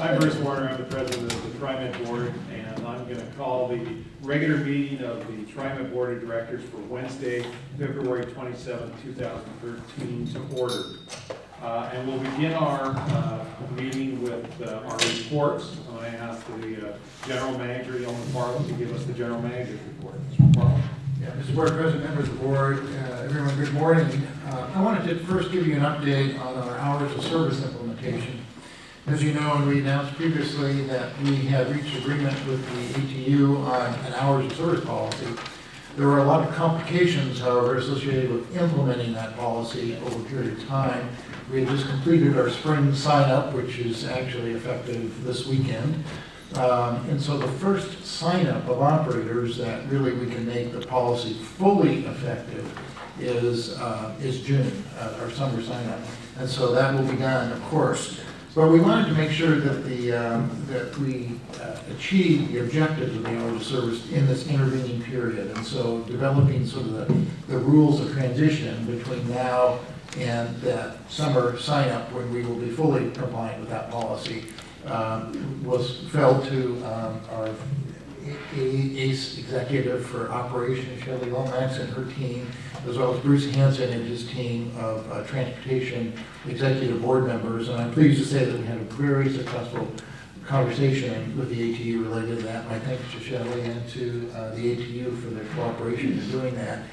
I'm Bruce Warner. I'm the president of the TriMet board, and I'm going to call the regular meeting of the TriMet board of directors for Wednesday, February 27, 2013 to order. And we'll begin our meeting with our reports. I'm going to ask the general manager, Elmer Farland, to give us the general manager's report. Mr. Farland. Yeah, Mr. Board President, members of the board, everyone, good morning. I wanted to first give you an update on our hours of service implementation. As you know, and we announced previously that we had reached agreement with the ATU on an hours of service policy. There were a lot of complications, however, associated with implementing that policy over a period of time. We had just completed our spring sign-up, which is actually effective this weekend. And so the first sign-up of operators that really we can make the policy fully effective is June, our summer sign-up. And so that will be done, of course. But we wanted to make sure that that we achieve the objectives of the hours of service in this intervening period. And so developing sort of the rules of transition between now and that summer sign-up when we will be fully compliant with that policy was fell to our ACE executive for operations, Shelley Lomax, and her team, as well as Bruce Hansen and his team of transportation executive board members. And I'm pleased to say that we had a very successful conversation with the ATU related to that. My thanks to Shelley and to the ATU for their cooperation in doing that.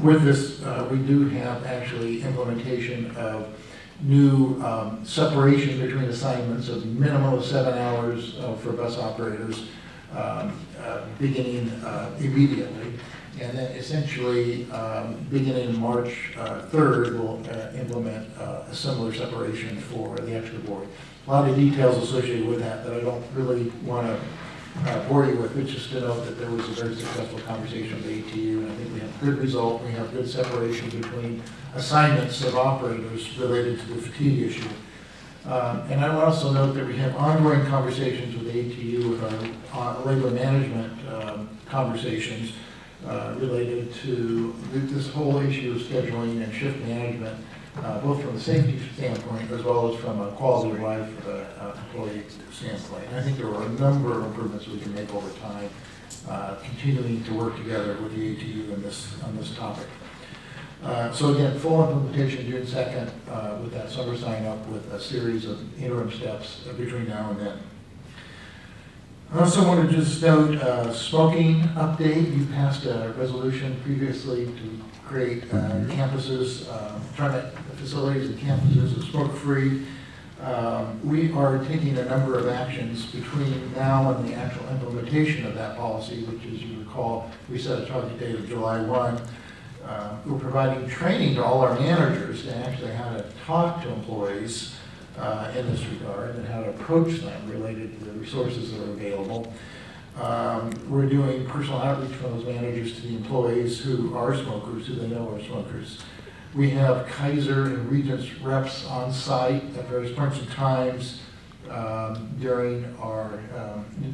With this, we do have actually implementation of new separation between assignments of minimum of 7 hours for bus operators beginning immediately. And then essentially beginning March 3rd, we'll implement a similar separation for the extra board. A lot of details associated with that I don't really want to bore you with, but just to note that there was a very successful conversation with the ATU, and I think we have a good result. We have good separation between assignments of operators related to the fatigue issue. And I will also note that we have ongoing conversations with the ATU with our labor management conversations related to this whole issue of scheduling and shift management, both from a safety standpoint as well as from a quality of life employee standpoint. And I think there were a number of improvements we can make over time, continuing to work together with the ATU on this topic. So again, full implementation June 2nd with that summer sign-up with a series of interim steps between now and then. I also want to just note smoking update. You passed a resolution previously to create campuses, TriMet facilities and campuses of smoke-free. We are taking a number of actions between now and the actual implementation of that policy, which, as you recall, we set a target date of July 1. We're providing training to all our managers to actually how to talk to employees in this regard and how to approach them related to the resources that are available. We're doing personal outreach from those managers to the employees who are smokers, who they know are smokers. We have Kaiser and Regents reps on site at various points in times during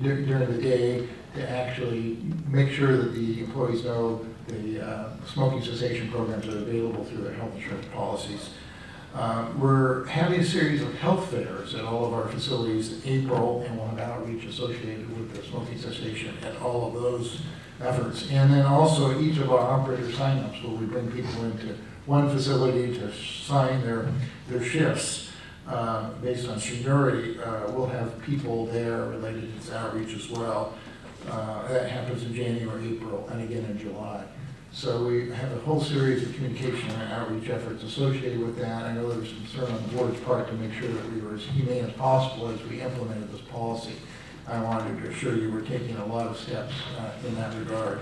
the day to actually make sure that the employees know the smoking cessation programs that are available through their health insurance policies. We're having a series of health fairs at all of our facilities in April, and we'll have outreach associated with the smoking cessation at all of those efforts. And then also each of our operator sign-ups where we bring people into one facility to sign their shifts based on seniority. We'll have people there related to this outreach as well. That happens in January, April, and again in July. So we have a whole series of communication and outreach efforts associated with that. I know there was concern on the board's part to make sure that we were as humane as possible as we implemented this policy. I wanted to assure you we're taking a lot of steps in that regard.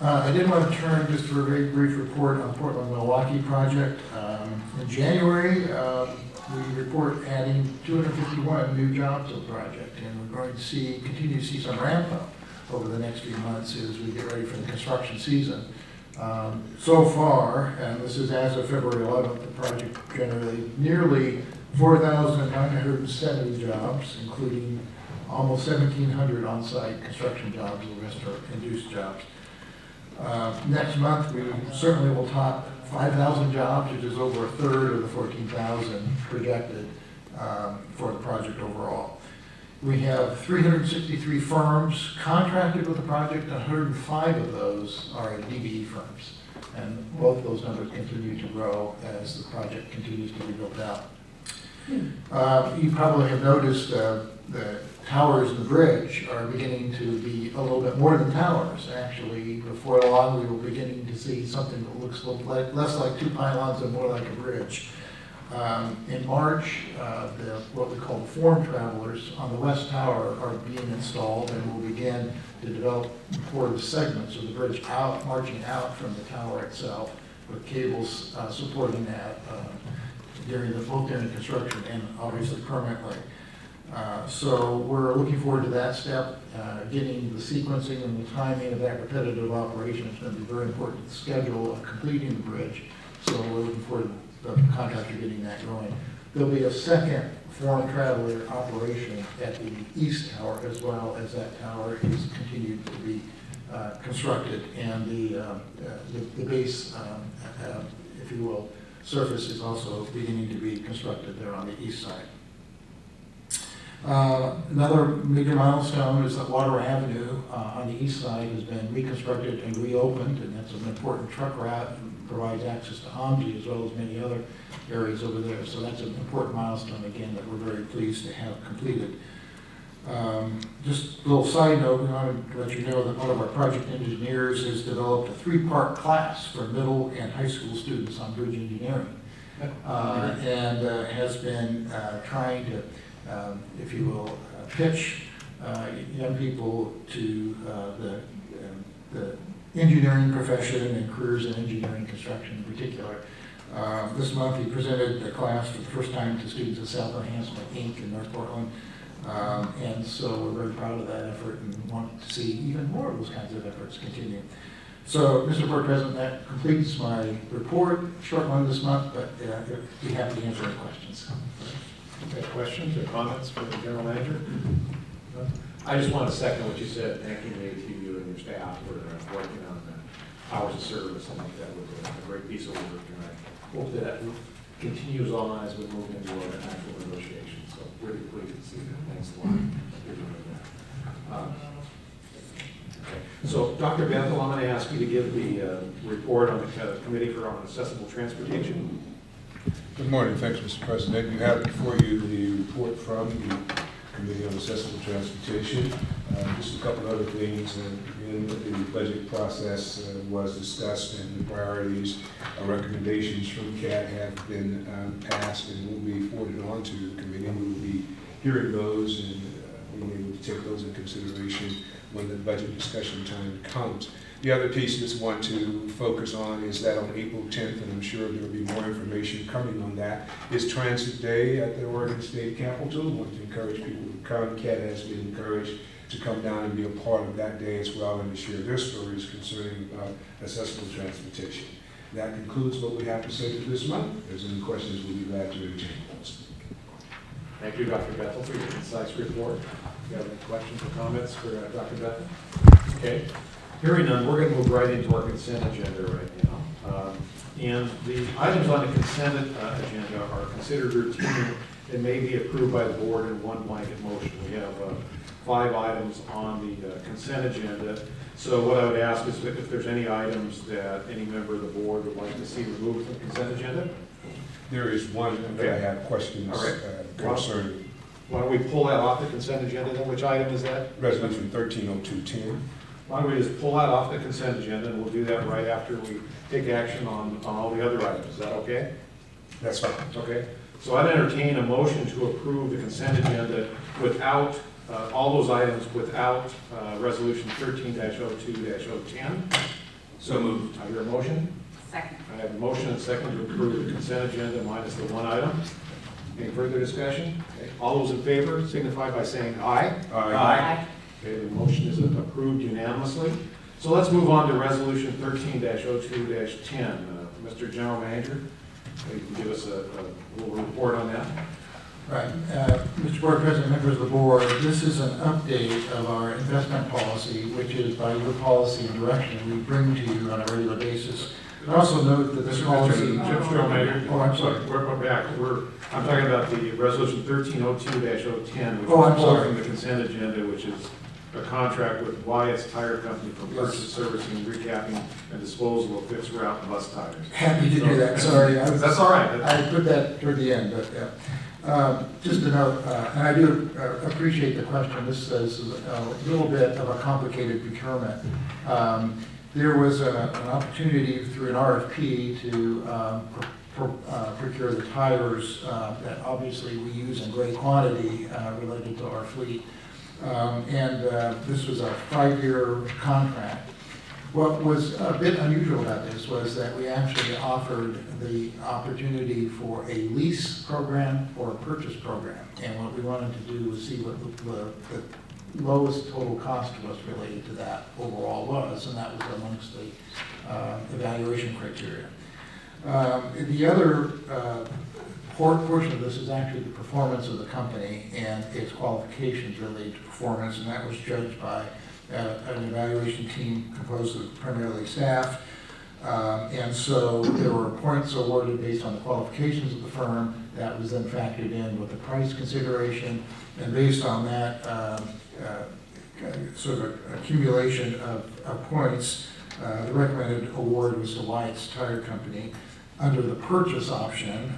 I did want to turn just for a very brief report on the Portland-Milwaukee project. In January, we report adding 251 new jobs to the project, and we're going to continue to see some ramp up over the next few months as we get ready for the construction season. So far, and this is as of February 11th, the project generated nearly 4,970 jobs, including almost 1,700 on-site construction jobs, the rest are induced jobs. Next month, we certainly will top 5,000 jobs, which is over a third of the 14,000 projected for the project overall. We have 363 firms contracted with the project. 105 of those are DBE firms. And both of those numbers continue to grow as the project continues to be built out. You probably have noticed the towers and the bridge are beginning to be a little bit more than towers. Actually, before long, we were beginning to see something that looks a little less like two pylons and more like a bridge. In March, what we call the form travelers on the west tower are being installed, and will begin to develop portive segments of the bridge marching out from the tower itself, with cables supporting that both during construction and obviously permanently. So we're looking forward to that step. Getting the sequencing and the timing of that repetitive operation is going to be very important to the schedule of completing the bridge. So we're looking forward to the contractor getting that going. There'll be a second foreign traveler operation at the east tower, as well as that tower is continued to be constructed, and the base, if you will, surface is also beginning to be constructed there on the east side. Another major milestone is that Water Avenue on the east side has been reconstructed and reopened, and that's an important truck route and provides access to Omji as well as many other areas over there. So that's an important milestone, again, that we're very pleased to have completed. Just a little side note, we wanted to let you know that one of our project engineers has developed a 3-part class for middle and high school students on bridge engineering, and has been trying to, if you will, pitch young people to the engineering profession and careers in engineering construction in particular. This month he presented the class for the first time to students at South Enhancement Inc. in North Portland. And so we're very proud of that effort and want to see even more of those kinds of efforts continue. So, Mr. Board President, that completes my report. Short one this month, but I'd be happy to answer any questions. Okay, questions or comments for the general manager? I just want to second what you said, thanking you and your staff for working on the hours of service. I think that was a great piece of work, and I hope that continues on as we move into our actual negotiations. So really pleased to see that. Thanks a lot for doing that. Okay. So Dr. Bethel, I'm going to ask you to give the report on the Committee for Accessible Transportation. Good morning. Thanks, Mr. President. You have before you the report from the Committee on Accessible Transportation. Just a couple other things. In the budget process was discussed, and the priorities, recommendations from CAT have been passed and will be forwarded on to the committee. We will be hearing those and being able to take those in consideration when the budget discussion time comes. The other piece I just want to focus on is that on April 10th, and I'm sure there will be more information coming on that, is Transit Day at the Oregon State Capitol. I want to encourage people to come. CAT has been encouraged to come down and be a part of that day as well, and to share their stories concerning accessible transportation. That concludes what we have to say for this month. If there's any questions, we'll be glad to entertain those. Thank you, Dr. Bethel, for your concise report. If you have any questions or comments for Dr. Bethel? Okay. Hearing none, we're going to move right into our consent agenda right now. And the items on the consent agenda are considered routine and may be approved by the board in one blanket motion. We have 5 items on the consent agenda. So what I would ask is if there's any items that any member of the board would like to see removed from the consent agenda. There is one that I have questions concerning. Why don't we pull that off the consent agenda then? Which item is that? Resolution 130210. Why don't we just pull that off the consent agenda, and we'll do that right after we take action on all the other items. Is that okay? That's fine. Okay. So I'd entertain a motion to approve the consent agenda without all those items without resolution 13-02-010. So moved. I hear a motion. Second. I have a motion and second to approve the consent agenda minus the one item. Any further discussion? Okay. All those in favor signify by saying aye. Aye. Okay, the motion is approved unanimously. So let's move on to resolution 13-02-10. Mr. General Manager, you can give us a little report on that. Right. Mr. Board President, members of the board, this is an update of our investment policy, which is by your policy and direction we bring to you on a regular basis I also note that this policy. Jim Strohmeyer. Oh, I'm sorry. We're back. I'm talking about the resolution 1302-010, which Oh, I'm is pulled sorry. from the consent agenda, which is a contract with Wyatt's Tire Company for purchase, servicing, recapping, and disposal of fixed route and bus tires. Happy to do that, sorry. That's all right. I put that toward the end, but, yeah. Just to note, and I do appreciate the question, this is a little bit of a complicated procurement. There was an opportunity through an RFP to procure the tires that obviously we use in great quantity related to our fleet. This was a 5-year contract. What was a bit unusual about this was that we actually offered the opportunity for a lease program or a purchase program. And what we wanted to do was see what the lowest total cost was related to that overall was, and that was amongst the evaluation criteria. The other portion of this is actually the performance of the company and its qualifications related to performance, and that was judged by an evaluation team composed of primarily staff. And so there were points awarded based on the qualifications of the firm. That was then factored in with the price consideration, and based on that sort of accumulation of points, the recommended award was to Wyatt's Tire Company under the purchase option,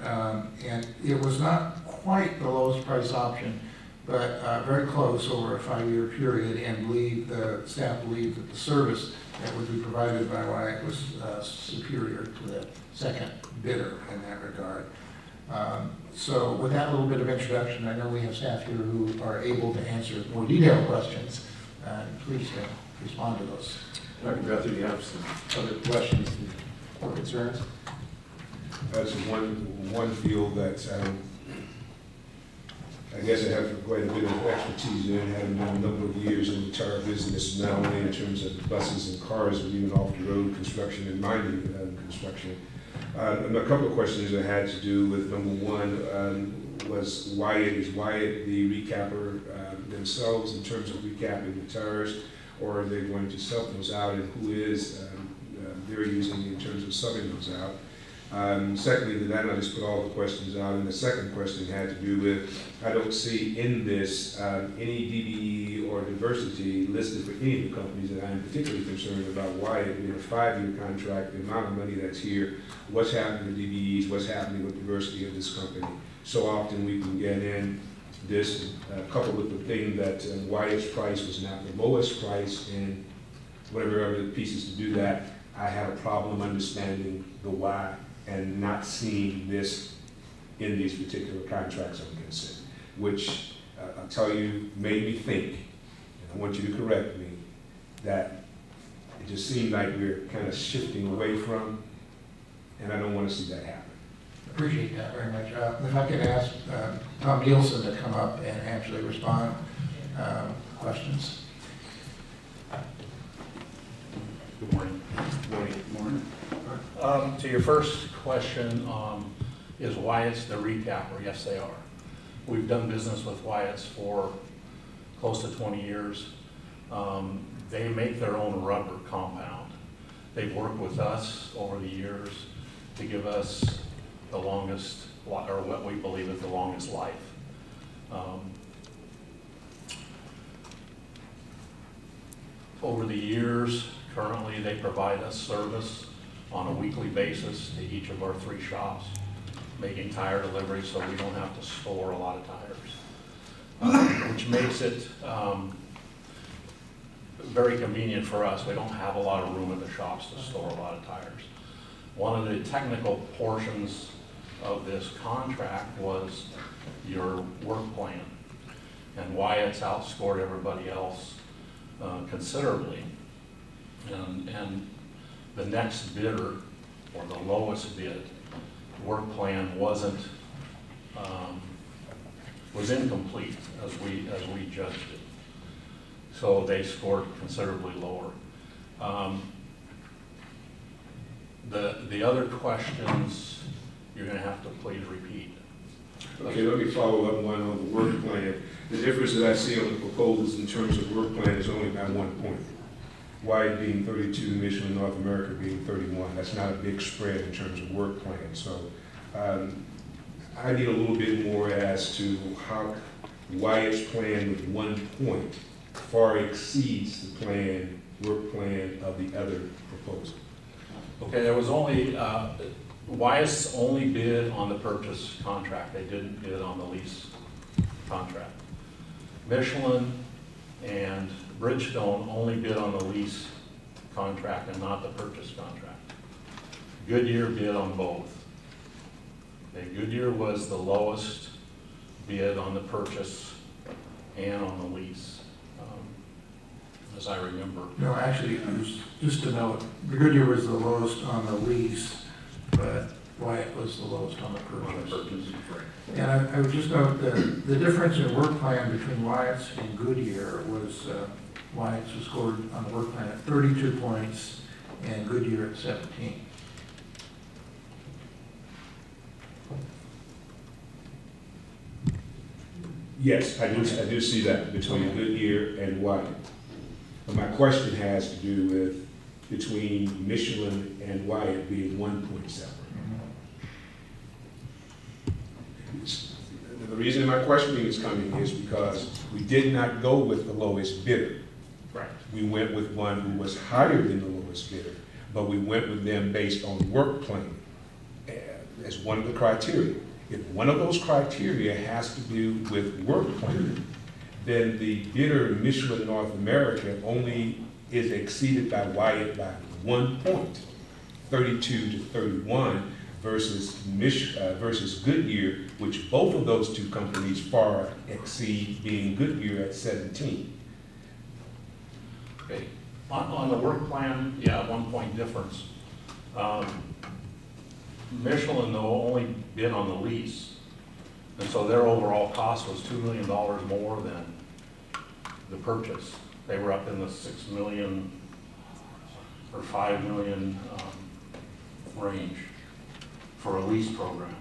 and it was not quite the lowest price option, but very close over a 5-year period, and the staff believed that the service that would be provided by Wyatt was superior to the second bidder in that regard. So with that little bit of introduction, I know we have staff here who are able to answer more detailed questions. Please respond to those. Dr. Guthrie, do you have some other questions or concerns? That's one field that I guess I have quite a bit of expertise in, having done a number of years in the tire business, not only in terms of buses and cars, but even off-the-road construction and mining construction. And a couple of questions that had to do with, number one, was is Wyatt the recapper themselves in terms of recapping the tires, or are they going to sub those out, and who is they're using in terms of subbing those out? Secondly to that, I just put all the questions out, and the second question had to do with, I don't see in this any DBE or diversity listed for any of the companies that I'm particularly concerned about. Wyatt, we have a 5-year contract, the amount of money that's here, what's happening to DBEs, what's happening with diversity of this company. So often we can get in this, coupled with the thing that Wyatt's price was not the lowest price, and whatever other pieces to do that, I have a problem understanding the why and not seeing this in these particular contracts I'm considering, which I'll tell you made me think, and I want you to correct me, that it just seemed like we're kind of shifting away from, and I don't want to see that happen. Appreciate that very much. If I could ask Tom Nielsen to come up and actually respond questions. Good morning. Good morning. To your first question, is Wyatt's the recapper? Yes, they are. We've done business with Wyatt's for close to 20 years. They make their own rubber compound. They've worked with us over the years to give us the longest, or what we believe is the longest life. Over the years, currently they provide us service on a weekly basis to each of our 3 shops, making tire deliveries so we don't have to store a lot of tires, which makes it very convenient for us. We don't have a lot of room in the shops to store a lot of tires. One of the technical portions of this contract was your work plan, and Wyatt's outscored everybody else considerably. And the next bidder, or the lowest bid, work plan was incomplete as we judged it. So they scored considerably lower. The other questions you're going to have to please repeat. Okay, let me follow up one on the work plan. The difference that I see on the proposals in terms of work plan is only by 1 point. Wyatt being 32, Michelin North America being 31. That's not a big spread in terms of work plan. So I need a little bit more as to how Wyatt's plan with 1 point far exceeds the work plan of the other proposal. Okay, there was only, Wyeth's only bid on the purchase contract. They didn't bid on the lease contract. Michelin and Bridgestone only bid on the lease contract and not the purchase contract. Goodyear bid on both. Okay, Goodyear was the lowest bid on the purchase and on the lease, as I remember. No, actually, it was, just to note, the Goodyear was the lowest on the lease, but Wyatt was the lowest on the purchase. And I would just note that the difference in work plan between Wyatt's and Goodyear was, Wyatt's was scored on the work plan at 32 points and Goodyear at 17. Yes, I do see that between Goodyear and Wyatt. But my question has to do with between Michelin and Wyatt being 1 point separate. The reason my questioning is coming is because we did not go with the lowest bidder. Right. We went with one who was higher than the lowest bidder, but we went with them based on work plan as one of the criteria. If one of those criteria has to do with work plan, then the bidder Michelin North America only is exceeded by Wyatt by 1 point, 32 to 31, versus Goodyear, which both of those two companies far exceed, being Goodyear at 17. Okay, on the work plan, yeah, 1 point difference. Michelin, though, only bid on the lease, and so their overall cost was $2 million more than the purchase. They were up in the 6 million or 5 million range for a lease program,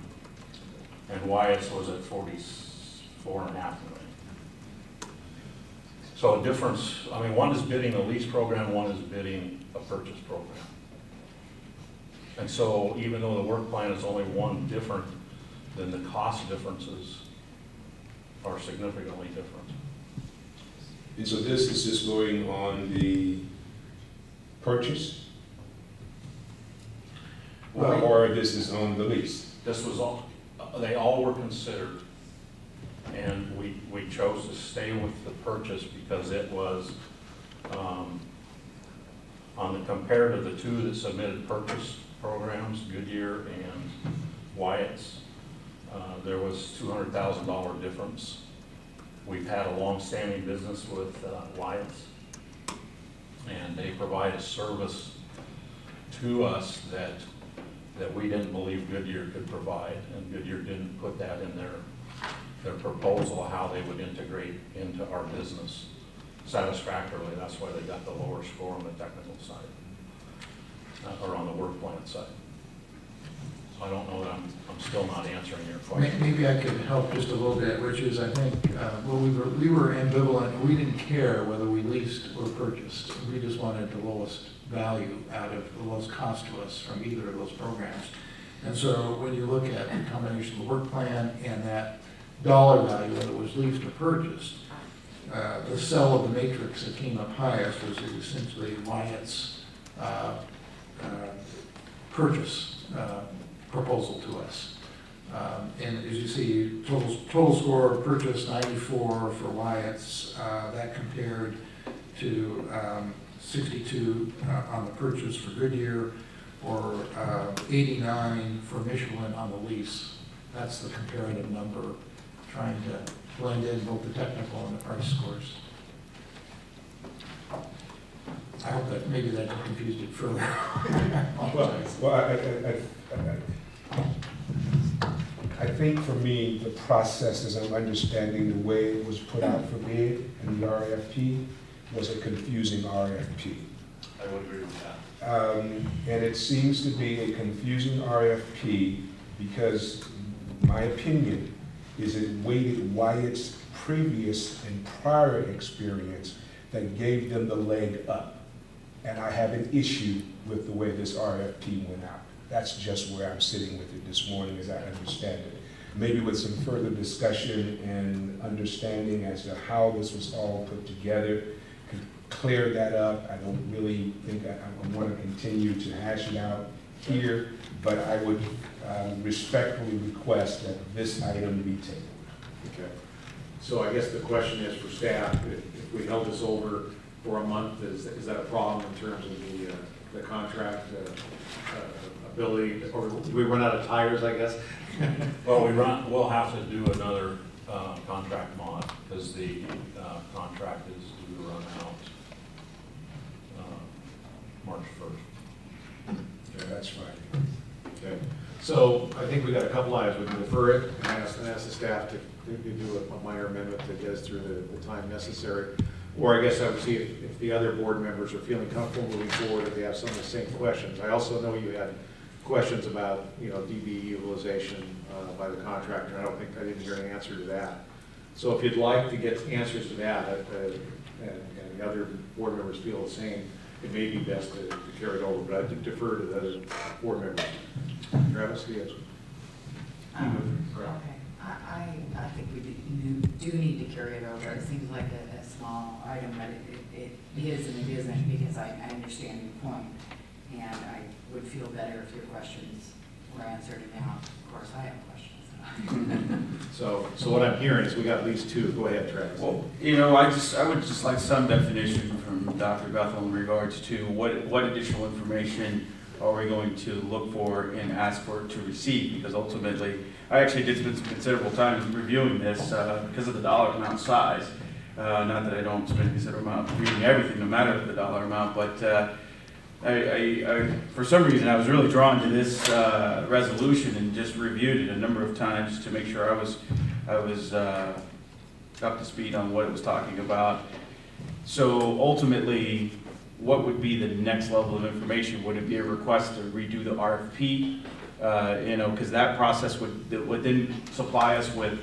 and Wyatt's was at 44.5 million. So a difference, I mean, one is bidding a lease program, one is bidding a purchase program. And so even though the work plan is only one different, then the cost differences are significantly different. And so this is just going on the purchase? Or this is on the lease? This was all, they all were considered, and we chose to stay with the purchase because it was, on the compared to the two that submitted purchase programs, Goodyear and Wyatt's, there was $200,000 difference. We've had a long-standing business with Wyatt's, and they provide a service to us that we didn't believe Goodyear could provide, and Goodyear didn't put that in their proposal, how they would integrate into our business satisfactorily. That's why they got the lower score on the technical side, or on the work plan side. So I don't know that I'm still not answering your question. Maybe I could help just a little bit, which is, I think, well, we were ambivalent. We didn't care whether we leased or purchased. We just wanted the lowest value out of the lowest cost to us from either of those programs. And so when you look at the combination of the work plan and that dollar value, whether it was leased or purchased, the cell of the matrix that came up highest was essentially Wyatt's purchase proposal to us. And as you see, total score of purchase 94 for Wyatt's, that compared to 62 on the purchase for Goodyear, or 89 for Michelin on the lease. That's the comparative number, trying to blend in both the technical and the price scores. I hope that maybe that confused it further. I think for me, the process, as I'm understanding the way it was put out for bid in the RFP, was a confusing RFP. I would agree with that. And it seems to be a confusing RFP because my opinion is it weighted Wyatt's previous and prior experience that gave them the leg up. and I have an issue with the way this RFP went out. That's just where I'm sitting with it this morning, as I understand it. Maybe with some further discussion and understanding as to how this was all put together, could clear that up. I don't really think I want to continue to hash it out here, but I would respectfully request that this item be tabled. Okay. So I guess the question is for staff, if we held this over for a month, is that a problem in terms of the contract ability, or do we run out of tires, I guess? Well, we'll have to do another contract mod, because the contract is due to run out March 1st. Yeah, that's right. Okay. So I think we got a couple items. We can defer it and ask the staff to do a minor amendment to get us through the time necessary. Or I guess I would see if the other board members are feeling comfortable moving forward, if they have some of the same questions. I also know you had questions about, DB utilization by the contractor. I didn't hear an answer to that. So if you'd like to get answers to that, and the other board members feel the same, it may be best to carry it over, but I did defer to the other board members. Travis, yes? Okay, I think we do need to carry it over. It seems like a small item, but it is and it isn't, because I understand your point. And I would feel better if your questions were answered, and now, of course, I have questions. So what I'm hearing is we got at least two. Go ahead, Travis. Well, I would just like some definition from Dr. Bethel in regards to what additional information are we going to look for and ask for to receive? Because ultimately, I actually did spend some considerable time reviewing this because of the dollar amount size. Not that I don't spend a considerable amount reading everything, no matter the dollar amount, but I for some reason, I was really drawn to this resolution and just reviewed it a number of times to make sure I was up to speed on what it was talking about. So ultimately, what would be the next level of information? Would it be a request to redo the RFP? Because that process would then supply us with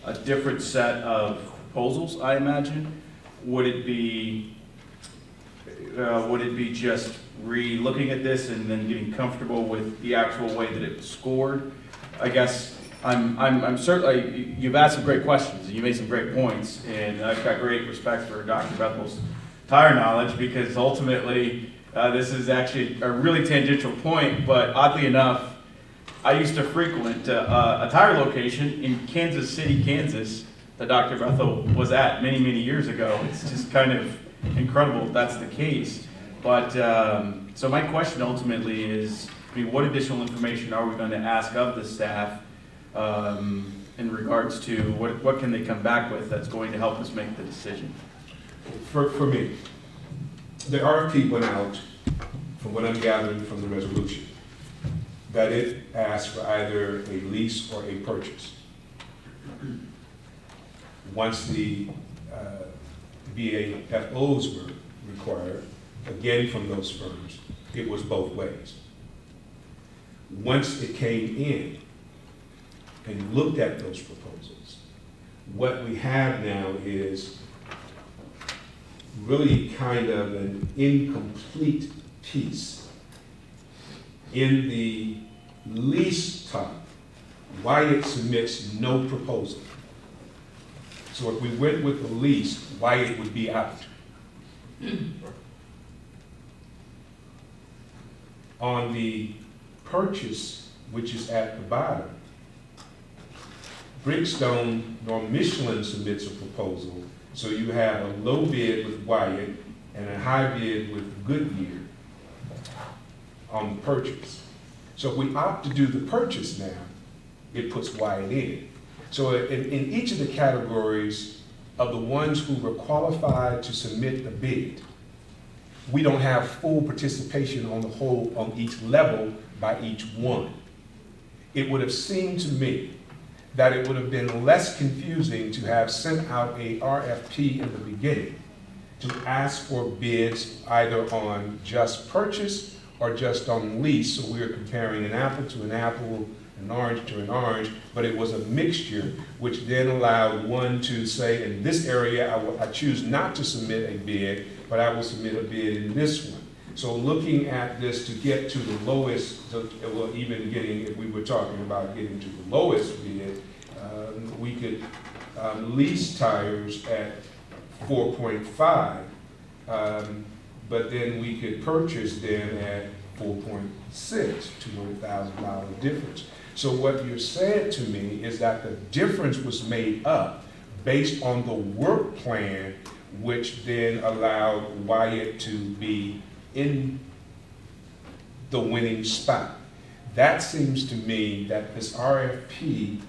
a different set of proposals, I imagine. Would it be just re-looking at this and then getting comfortable with the actual way that it was scored? I guess I'm certainly, you've asked some great questions and you made some great points, and I've got great respect for Dr. Bethel's tire knowledge, because ultimately this is actually a really tangential point, but oddly enough, I used to frequent a tire location in Kansas City, Kansas, that Dr. Bethel was at many, many years ago. It's just kind of incredible if that's the case. But so my question ultimately is, what additional information are we going to ask of the staff in regards to what can they come back with that's going to help us make the decision? For me, the RFP went out, from what I'm gathering from the resolution, that it asked for either a lease or a purchase. Once the BAFOs were required, again from those firms, it was both ways. Once it came in and looked at those proposals, what we have now is really kind of an incomplete piece. In the lease type, Wyatt submits no proposal. So if we went with the lease, Wyatt would be out. On the purchase, which is at the bottom, Brinkstone nor Michelin submits a proposal, so you have a low bid with Wyatt and a high bid with Goodyear on the purchase. So if we opt to do the purchase now, it puts Wyatt in. So in each of the categories of the ones who were qualified to submit the bid, we don't have full participation on the whole, on each level by each one. It would have seemed to me that it would have been less confusing to have sent out a RFP in the beginning to ask for bids either on just purchase or just on lease. So we were comparing an apple to an apple, an orange to an orange, but it was a mixture, which then allowed one to say, in this area, I choose not to submit a bid, but I will submit a bid in this one. So looking at this to get to the lowest, well, even getting, if we were talking about getting to the lowest bid, we could lease tires at 4.5, but then we could purchase them at 4.6, $200,000 difference. So what you said to me is that the difference was made up based on the work plan, which then allowed Wyatt to be in the winning spot. That seems to me that this RFP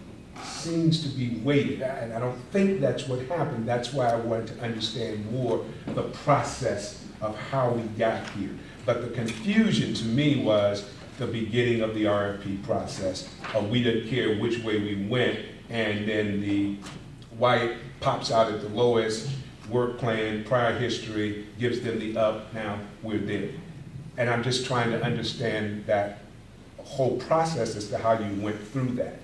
seems to be weighted, and I don't think that's what happened. That's why I wanted to understand more the process of how we got here. But the confusion to me was the beginning of the RFP process. We didn't care which way we went, and then the Wyatt pops out at the lowest, work plan, prior history, gives them the up, now we're there. And I'm just trying to understand that whole process as to how you went through that.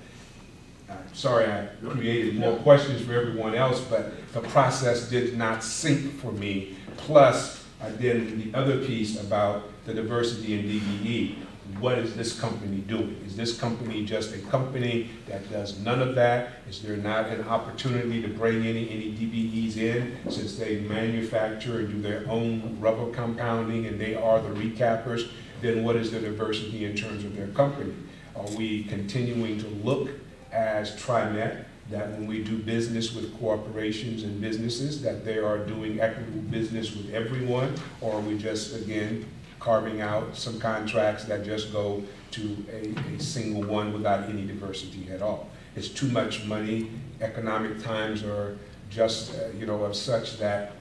Sorry I created more questions for everyone else, but the process did not sync for me. Plus, then the other piece about the diversity in DBE. What is this company doing? Is this company just a company that does none of that? Is there not an opportunity to bring any DBEs in, since they manufacture and do their own rubber compounding and they are the recappers? Then what is the diversity in terms of their company? Are we continuing to look as TriMet, that when we do business with corporations and businesses, that they are doing equitable business with everyone? Or are we just, again, carving out some contracts that just go to a single one without any diversity at all? It's too much money. Economic times are just, of such that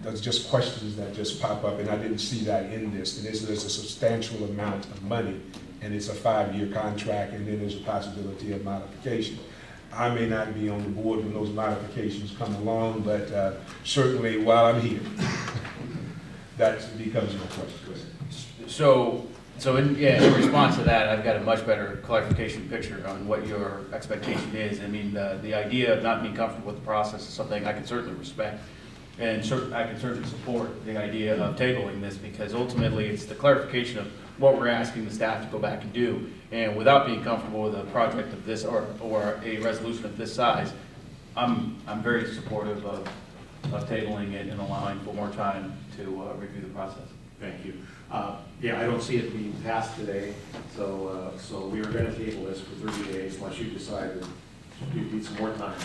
there's just questions that just pop up, and I didn't see that in this. And there's a substantial amount of money, and it's a 5-year contract, and then there's a possibility of modification. I may not be on the board when those modifications come along, but certainly while I'm here, that becomes my question. So in response to that, I've got a much better clarification picture on what your expectation is. I mean, the idea of not being comfortable with the process is something I can certainly respect, and I can certainly support the idea of tabling this, because ultimately it's the clarification of what we're asking the staff to go back and do. And without being comfortable with a project of this or a resolution of this size, I'm very supportive of tabling it and allowing for more time to review the process. Thank you. Yeah, I don't see it being passed today, so we are going to table this for 30 days unless you decide that you need some more time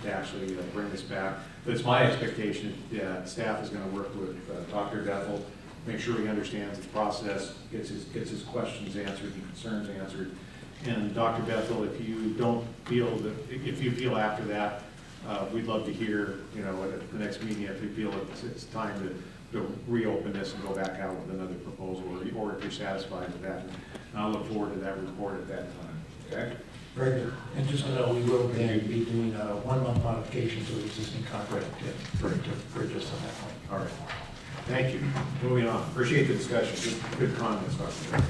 to actually bring this back. But it's my expectation that staff is going to work with Dr. Bethel, make sure he understands the process, gets his questions answered and concerns answered. And Dr. Bethel, if you feel after that, we'd love to hear, at the next meeting, if you feel it's time to reopen this and go back out with another proposal, or if you're satisfied with that. And I'll look forward to that report at that time. Okay? Very good. And just to know, we will again be doing a 1-month modification to the existing contract for just on that point. All right. Thank you. Moving on. Appreciate the discussion. Good comments, Dr.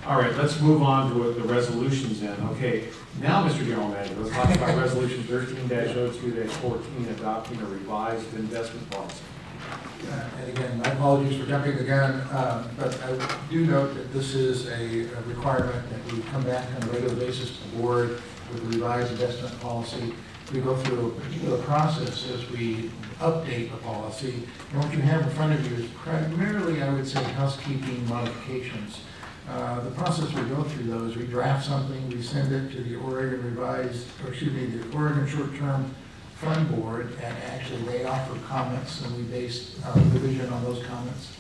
All right, let's move on to the resolutions then. Okay, now, Mr. General Manager, let's talk about Resolution 13-02-14, adopting a revised investment policy. And again, my apologies for jumping the gun, but I do note that this is a requirement that we come back on a regular basis to the board with a revised investment policy. We go through a particular process as we update the policy. And what you have in front of you is primarily, I would say, housekeeping modifications. The process we go through those, we draft something, we send it to the Oregon the Oregon Short-Term Fund Board, and actually they offer comments, and we base the revision on those comments.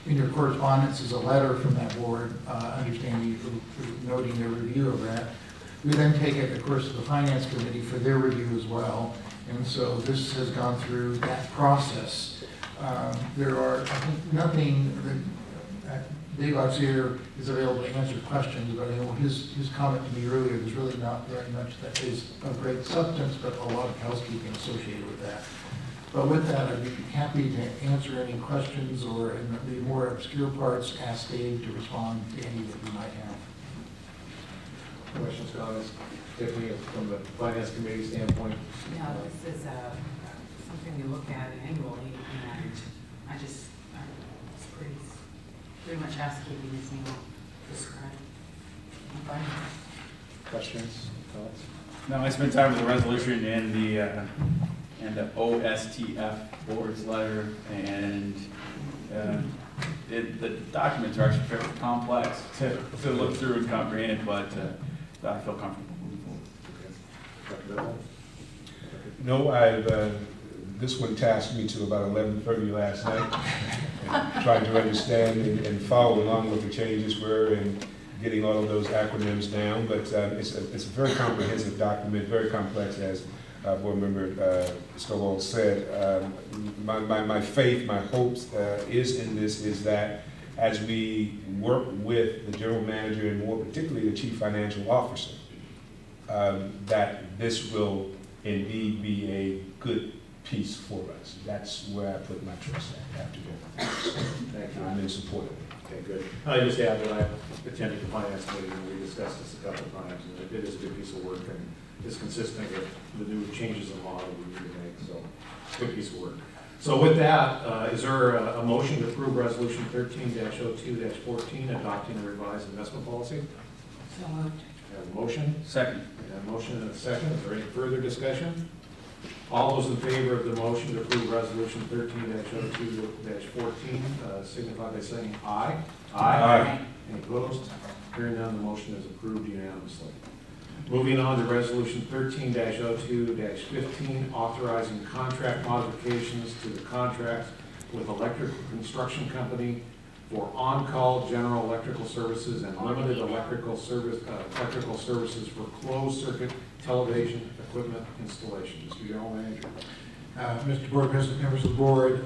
In your correspondence is a letter from that board, noting their review of that. We then take it, of course, to the Finance Committee for their review as well. And so this has gone through that process. There are, I think, nothing that Dave Oxier is available to answer questions, but his comment to me earlier, there's really not very much that is of great substance, but a lot of housekeeping associated with that. But with that, I'd be happy to answer any questions, or in the more obscure parts, ask Dave to respond to any that you might have. Questions, comments? Tiffany, from the Finance Committee standpoint? No, this is something we look at annually, and it's pretty pretty much housekeeping as Neil described. I'm fine. Questions, thoughts? No, I spent time with the resolution and the OSTF board's letter, and the documents are actually fairly complex to look through and comprehend, but I feel comfortable moving forward. Dr. Bethel? No, this one tasked me to about 11:30 last night, trying to understand and follow along what the changes were and getting all of those acronyms down. But it's a very comprehensive document, very complex, as Board Member Stovall said. My faith, my hopes is in this is that as we work with the general manager and more particularly the chief financial officer, that this will indeed be a good piece for us. That's where I put my trust at after going. Thank you. I'm in support of it. Okay, good. I just add that I attended the finance meeting and we discussed this a couple of times, and it is a good piece of work and is consistent with the new changes in law that we need to make, so good piece of work. So with that, is there a motion to approve resolution 13-02-14, adopting the revised investment policy? So moved. We have a motion, Second. and a motion and a second. Is there any further discussion? All those in favor of the motion to approve resolution 13-02-14, signify by saying aye. Aye. Any opposed? Hearing none, the motion is approved unanimously. Moving on to resolution 13-02-15, authorizing contract modifications to the contract with electrical construction company for on-call general electrical services and limited electrical services for closed-circuit television equipment installation. Mr. General Manager. Mr. Board President, members of the board,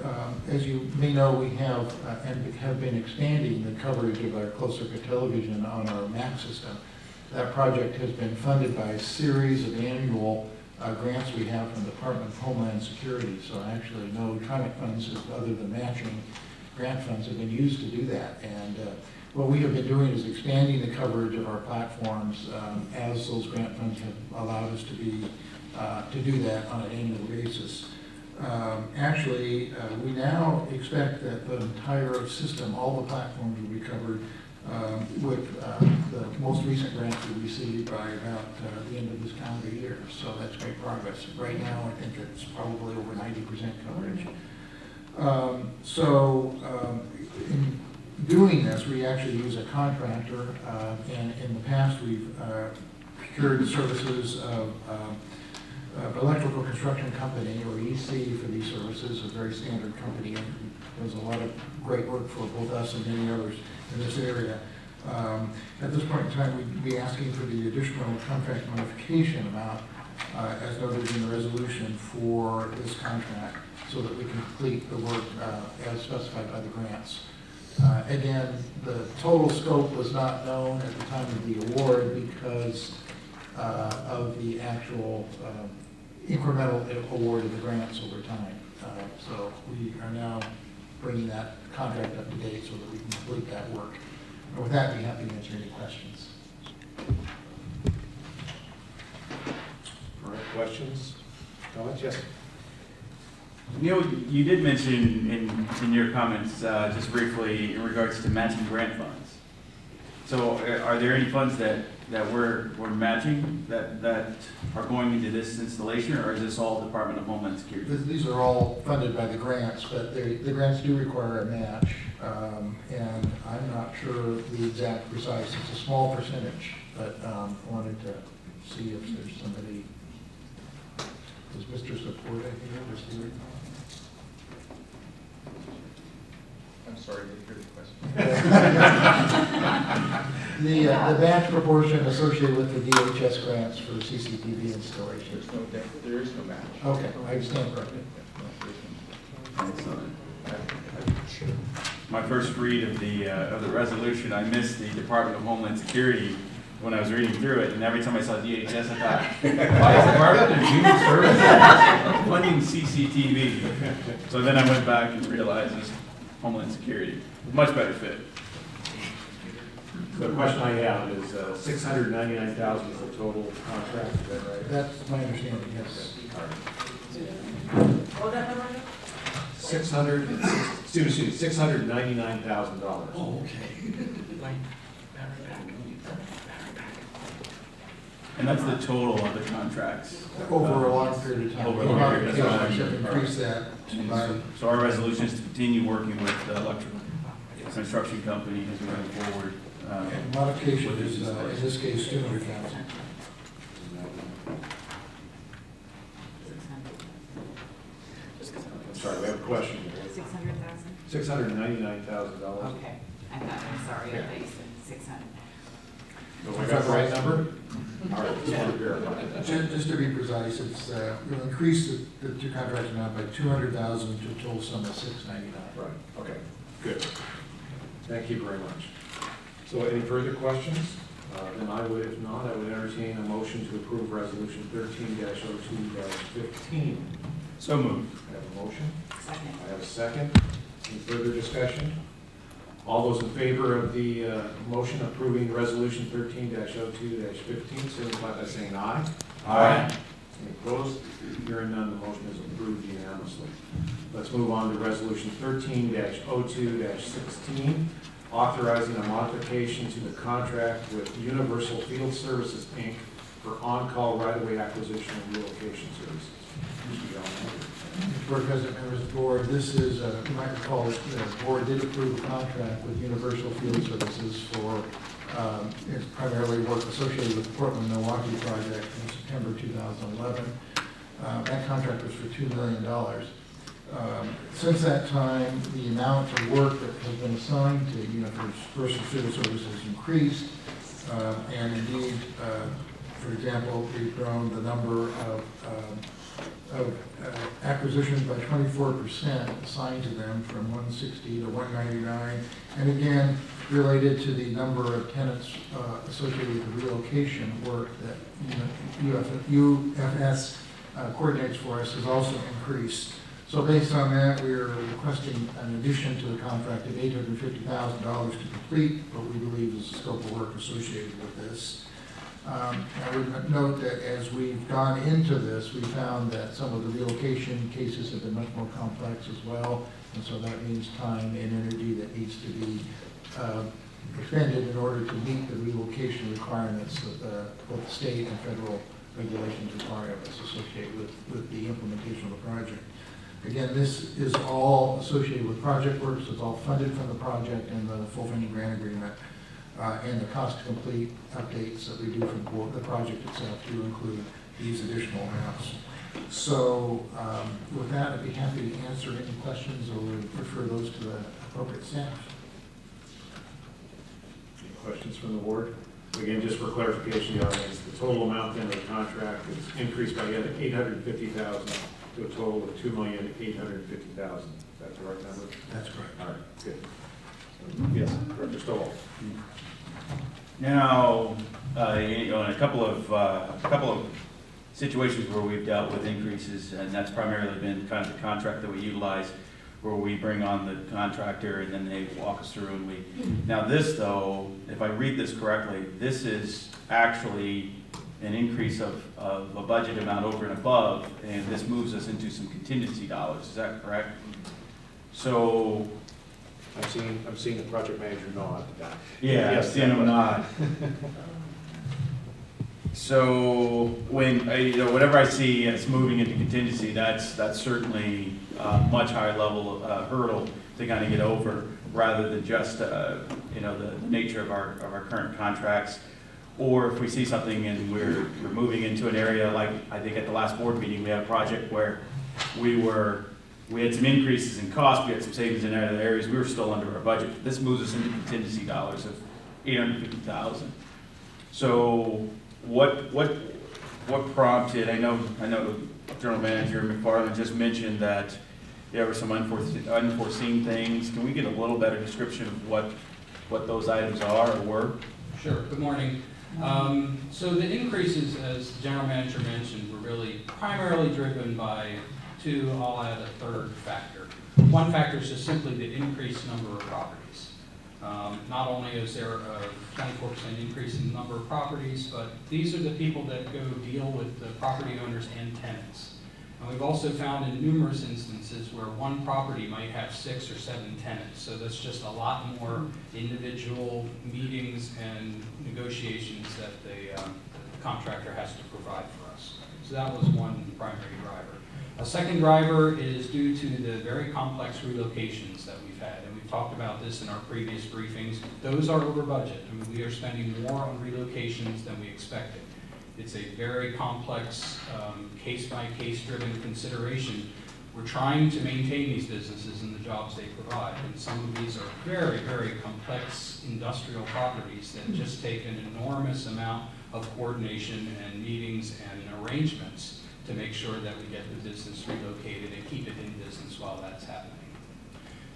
as you may know, we have and have been expanding the coverage of our closed-circuit television on our MAC system. That project has been funded by a series of annual grants we have from the Department of Homeland Security. So actually no TriMet funds other than matching grant funds have been used to do that. And what we have been doing is expanding the coverage of our platforms as those grant funds have allowed us to do that on an annual basis. We now expect that the entire system, all the platforms will be covered with the most recent grant we received by about the end of this calendar year. So that's great progress. Right now, I think it's probably over 90% coverage. In doing this, we actually use a contractor, and in the past, we've procured the services of electrical construction company, or EC, for these services, a very standard company, and does a lot of great work for both us and many others in this area. At this point in time, we'd be asking for the additional contract modification amount, as noted in the resolution, for this contract, so that we can complete the work as specified by the grants. Again, the total scope was not known at the time of the award because of the actual incremental award of the grants over time. So we are now bringing that contract up to date so that we can complete that work. And with that, I'd be happy to answer any questions. All right, questions? Comments? Yes. Neil, you did mention in your comments just briefly in regards to matching grant funds. So are there any funds that we're matching that are going into this installation, or is this all Department of Homeland Security? These are all funded by the grants, but the grants do require a match. And I'm not sure the exact precise, it's a small percentage, but wanted to see if there's somebody. Is Mr. Seporda here? Was he here? I'm sorry, I didn't hear the question. The match proportion associated with the DHS grants for CCTV installation. There is no match. Okay, I understand correctly. Excellent. My first read of the resolution, I missed the Department of Homeland Security when I was reading through it, and every time I saw DHS, I thought, why is Department of Human Services funding CCTV? So then I went back and realized it's Homeland Security. Much better fit. The question I have is $699,000 is the total contract, is that right? That's my understanding, yes. What was that number? $699,000. Oh, okay. And that's the total of the contracts. Over a long period of time. Over a The long period of modifications time. have increased that by, So our resolution is to continue working with the electrical construction company as we move forward. and modification is, in this case, 200,000. I'm sorry, we have a question. 600,000? $699,000. Okay, I thought, I'm sorry, I thought you said 600. Do I got the right number? All right, just want to verify. Just to be precise, it's, we'll increase the two contracts amount by 200,000 to a total sum of 699. Right, okay, good. Thank you very much. So any further questions? Then I would, if not, I would entertain a motion to approve resolution 13-02-15. So moved. I have a motion. Second. I have a second. Any further discussion? All those in favor of the motion approving resolution 13-02-15, signify by saying aye. Aye. Any opposed? Hearing none, the motion is approved unanimously. Let's move on to resolution 13-02-16, authorizing a modification to the contract with Universal Field Services, Inc. for on-call right-of-way acquisition and relocation services. Mr. John. Board President, members of the board, this is, you might recall, that the board did approve a contract with Universal Field Services for, it's primarily work associated with the Portland Milwaukee project in September 2011. That contract was for $2 million. Since that time, the amount of work that has been assigned to Universal Field Services has increased, and indeed, for example, we've grown the number of acquisitions by 24% assigned to them from 160 to 199. And again, related to the number of tenants associated with the relocation work that UFS coordinates for us has also increased. So based on that, we are requesting an addition to the contract of $850,000 to complete what we believe is the scope of work associated with this. I would note that as we've gone into this, we found that some of the relocation cases have been much more complex as well, and so that means time and energy that needs to be expended in order to meet the relocation requirements that both the state and federal regulations require of us associated with the implementation of the project. Again, this is all associated with project work, so it's all funded from the project and the full funding grant agreement. And the cost to complete updates that we do for the project itself do include these additional amounts. So with that, I'd be happy to answer any questions or refer those to the appropriate staff. Any questions from the board? Again, just for clarification, the audience, the total amount in the contract is increased by $850,000 to a total of $2,850,000. Is that the right number? That's correct. All right, good. Yes, Director Stovall. Now, in a couple of situations where we've dealt with increases, and that's primarily been kind of the contract that we utilize, where we bring on the contractor and then they walk us through and we. Now this though, if I read this correctly, this is actually an increase of a budget amount over and above, and this moves us into some contingency dollars. Is that correct? So. I'm seeing the project manager nod. Yeah, Yes, seeing them nod. So when, whenever I see it's moving into contingency, that's certainly a much higher level hurdle to kind of get over, rather than just, the nature of our current contracts. Or if we see something and we're moving into an area, like I think at the last board meeting, we had a project where we had some increases in cost, we had some savings in other areas, we were still under our budget. This moves us into contingency dollars of $850,000. So what prompted, I know the General Manager McFarland just mentioned that there were some unforeseen things. Can we get a little better description of what those items are or were? Sure, good morning. So the increases, as the General Manager mentioned, were really primarily driven by two, I'll add a third factor. One factor is just simply the increased number of properties. Not only is there a 24% increase in the number of properties, but these are the people that go deal with the property owners and tenants. And we've also found in numerous instances where one property might have 6 or 7 tenants. So that's just a lot more individual meetings and negotiations that the contractor has to provide for us. So that was one primary driver. A second driver is due to the very complex relocations that we've had. And we've talked about this in our previous briefings. Those are over budget. I mean, we are spending more on relocations than we expected. It's a very complex, case-by-case driven consideration. We're trying to maintain these businesses and the jobs they provide. And some of these are very, very complex industrial properties that just take an enormous amount of coordination and meetings and arrangements to make sure that we get the business relocated and keep it in business while that's happening.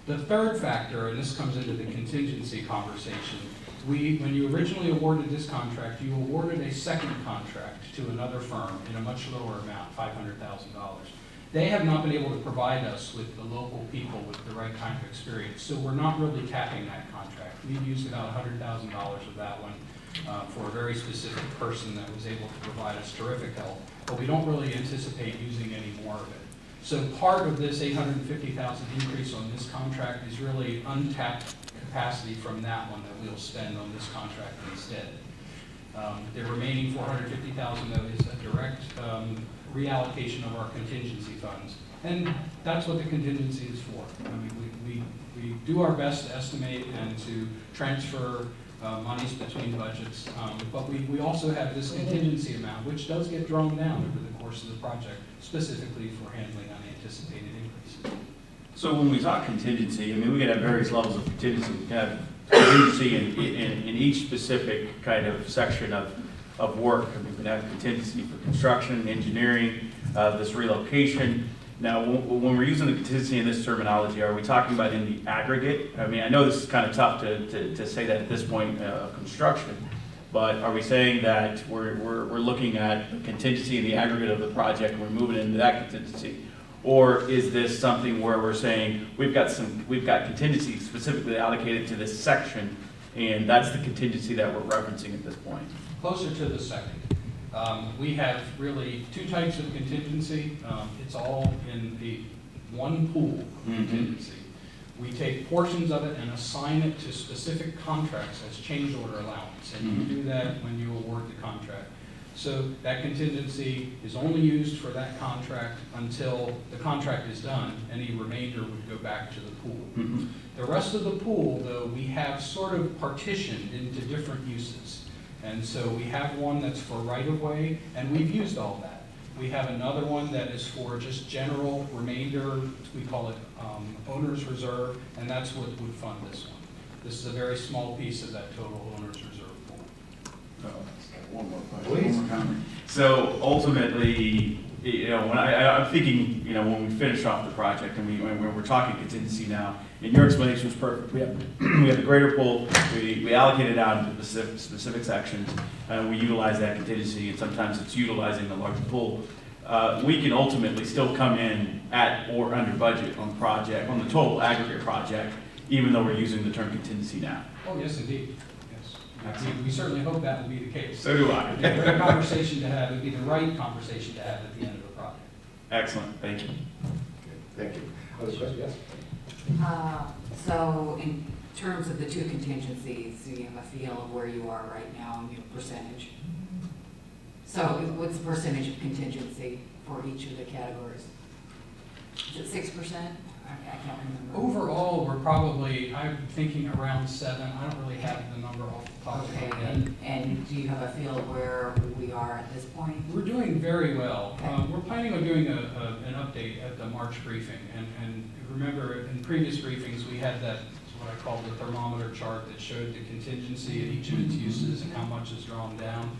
The third factor, and this comes into the contingency conversation, when you originally awarded this contract, you awarded a second contract to another firm in a much lower amount, $500,000. They have not been able to provide us with the local people with the right kind of experience, so we're not really tapping that contract. We've used about $100,000 of that one for a very specific person that was able to provide us terrific help, but we don't really anticipate using any more of it. So part of this $850,000 increase on this contract is really untapped capacity from that one that we'll spend on this contract instead. The remaining $450,000 though is a direct reallocation of our contingency funds, and that's what the contingency is for. I mean, we do our best to estimate and to transfer monies between budgets, but we also have this contingency amount, which does get drawn down over the course of the project, specifically for handling unanticipated increases. So when we talk contingency, I mean, we could have various levels of contingency. We could have contingency in each specific kind of section of work. I mean, we could have contingency for construction, engineering, this relocation. Now, when we're using the contingency in this terminology, are we talking about in the aggregate? I mean, I know this is kind of tough to say that at this point of construction, but are we saying that we're looking at the contingency in the aggregate of the project and we're moving into that contingency? Or is this something where we're saying we've got contingency specifically allocated to this section, and that's the contingency that we're referencing at this point? Closer to the second. We have really two types of contingency. It's all in the one pool of contingency. We take portions of it and assign it to specific contracts as change order allowance, and you do that when you award the contract. So that contingency is only used for that contract until the contract is done. Any remainder would go back to the pool. The rest of the pool, though, we have sort of partitioned into different uses. And so we have one that's for right-of-way, and we've used all that. We have another one that is for just general remainder, we call it owner's reserve, and that's what would fund this one. This is a very small piece of that total owner's reserve pool. One more question. Please. One more comment. So ultimately, when I'm thinking, when we finish off the project and when we're talking contingency now, and your explanation was perfect. We have the greater pool. We allocate it out into specific sections, and we utilize that contingency. And sometimes it's utilizing the larger pool. We can ultimately still come in at or under budget on the total aggregate project, even though we're using the term contingency now. Oh, yes, indeed. We certainly hope that will be the case. So do I. It'd be a great conversation to have. It would be the right conversation to have at the end of the project. Excellent. Thank you. Thank you. Other questions? Yes? So in terms of the two contingencies, do you have a feel of where you are right now in your percentage? So what's the percentage of contingency for each of the categories? Is it 6%? I can't remember. Overall, we're probably, I'm thinking around 7. I don't really have the number off the top of my Okay, head. and do you have a feel of where we are at this point? We're doing very well. Okay. We're planning on doing an update at the March briefing. And remember, in previous briefings, we had that, what I call the thermometer chart that showed the contingency at each of its uses and how much is drawn down.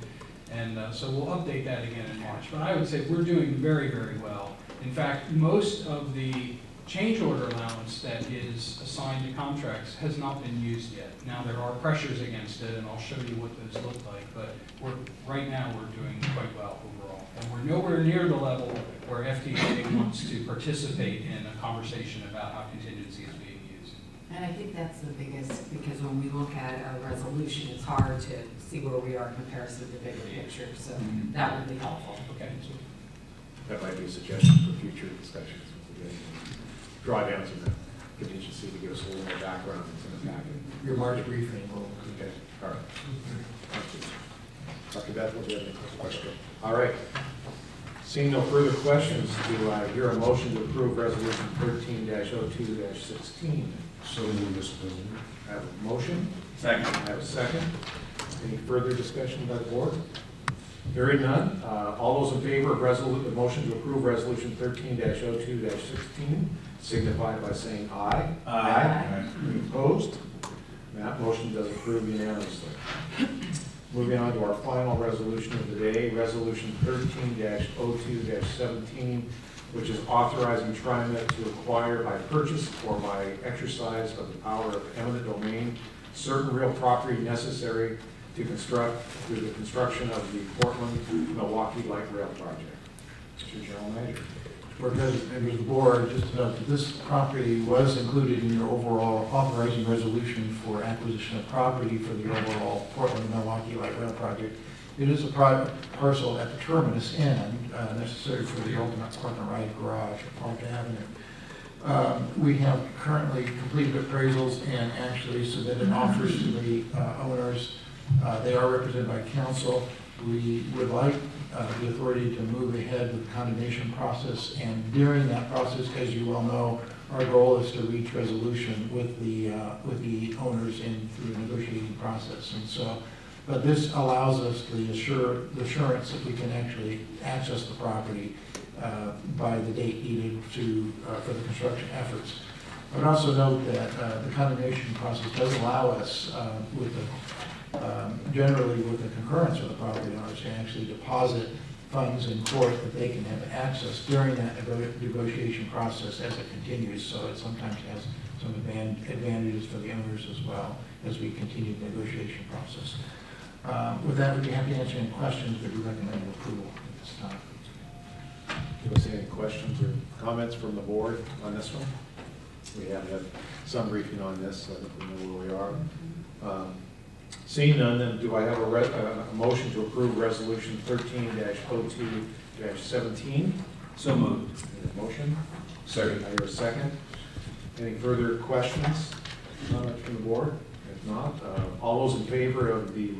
And so we'll update that again in March. But I would say we're doing very, very well. In fact, most of the change order allowance that is assigned to contracts has not been used yet. Now, there are pressures against it, and I'll show you what those look like, but right now we're doing quite well overall. And we're nowhere near the level where FDA wants to participate in a conversation about how contingency is being used. And I think that's the biggest, because when we look at a resolution, it's hard to see where we are in comparison to the bigger picture, so that would be helpful. Okay. that might be a suggestion for future discussions. Draw down some contingency to give us a little more background in the packet. Your March briefing will. Okay, all right. Thank you. Dr. Bethel, do you have any questions? All right. Seeing no further questions, do I hear a motion to approve Resolution 13-02-16? So moved, Mr. President. I have a motion. Second. I have a second. Any further discussion by the board? Hearing none. All those in favor of the motion to approve Resolution 13-02-16 signify by saying aye. Aye. Any opposed? That motion does approve unanimously. Moving on to our final resolution of the day, Resolution 13-02-17, which is authorizing TriMet to acquire by purchase or by exercise of the power of eminent domain certain real property necessary to construct through the construction of the Portland-Milwaukee Light Rail Project. Mr. General Manager. Board President, members of the board, just to note that this property was included in your overall authorizing resolution for acquisition of property for the overall Portland-Milwaukee Light Rail Project. It is a private parcel at the terminus end, necessary for the ultimate park and ride garage at Park Avenue. We have currently completed appraisals and actually submitted offers to the owners. They are represented by counsel. We would like the authority to move ahead with the condemnation process, and during that process, as you well know, our goal is to reach resolution with the owners through the negotiating process. And so, but this allows us the assurance that we can actually access the property by the date needed for the construction efforts. I would also note that the condemnation process does allow us generally with the concurrence of the property owners to actually deposit funds in court that they can have access during that negotiation process as it continues. So it sometimes has some advantages for the owners as well as we continue the negotiation process. With that, we'd be happy to answer any questions, but we recommend approval at this time. Do you see any questions or comments from the board on this one? We have had some briefing on this, so I think we know where we are. Seeing none, then do I have a motion to approve Resolution 13-02-17? So moved. Need a motion? Second. I hear a second. Any further questions, comments from the board? If not, all those in favor of the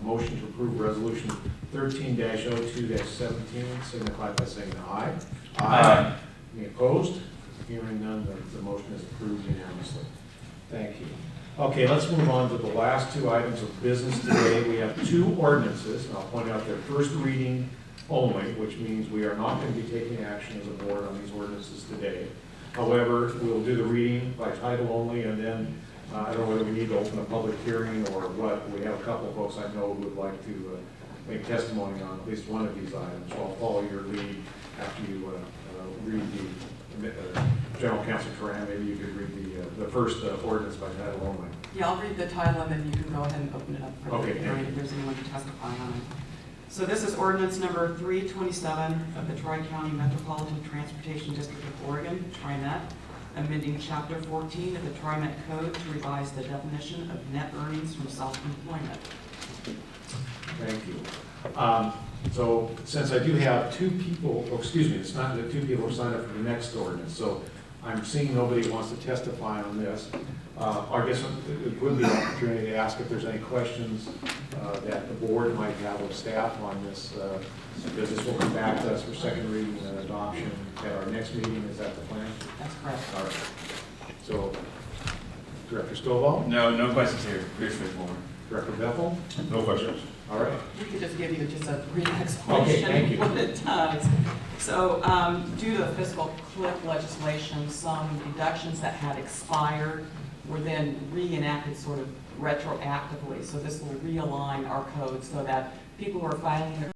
motion to approve Resolution 13-02-17 signify by saying aye. Aye. Any opposed? Hearing none, the motion is approved unanimously. Thank you. Okay, let's move on to the last two items of business today. We have two ordinances, and I'll point out their first reading only, which means we are not going to be taking action as a board on these ordinances today. However, we'll do the reading by title only, and then I don't know whether we need to open a public hearing or what. We have a couple of folks I know who would like to make testimony on at least one of these items. So I'll follow your lead after you read the General Counsel Tran, maybe you could read the first ordinance by title only. Yeah, I'll read the title and then you can go ahead and open it up for Okay, the hearing if there's anyone to testify on it. So this is ordinance number 327 of the Tri-County Metropolitan Transportation District of Oregon, TriMet, amending Chapter 14 of the TriMet Code to revise the definition of net earnings from self-employment. Thank you. So since I do have two people, it's not that two people are signed up for the next ordinance, so I'm seeing nobody wants to testify on this. I guess it would be an opportunity to ask if there's any questions that the board might have of staff on this, because this will come back to us for second reading and adoption at our next meeting. Is that the plan? That's correct. All right. So, Director Stovall? No questions here. Pretty straightforward. Director Bethel? No questions. All right. We could just give you just a brief explanation thank you. of what it does. So due to the fiscal cliff legislation, some deductions that had expired were then reenacted sort of retroactively. So this will realign our code so that people who are filing their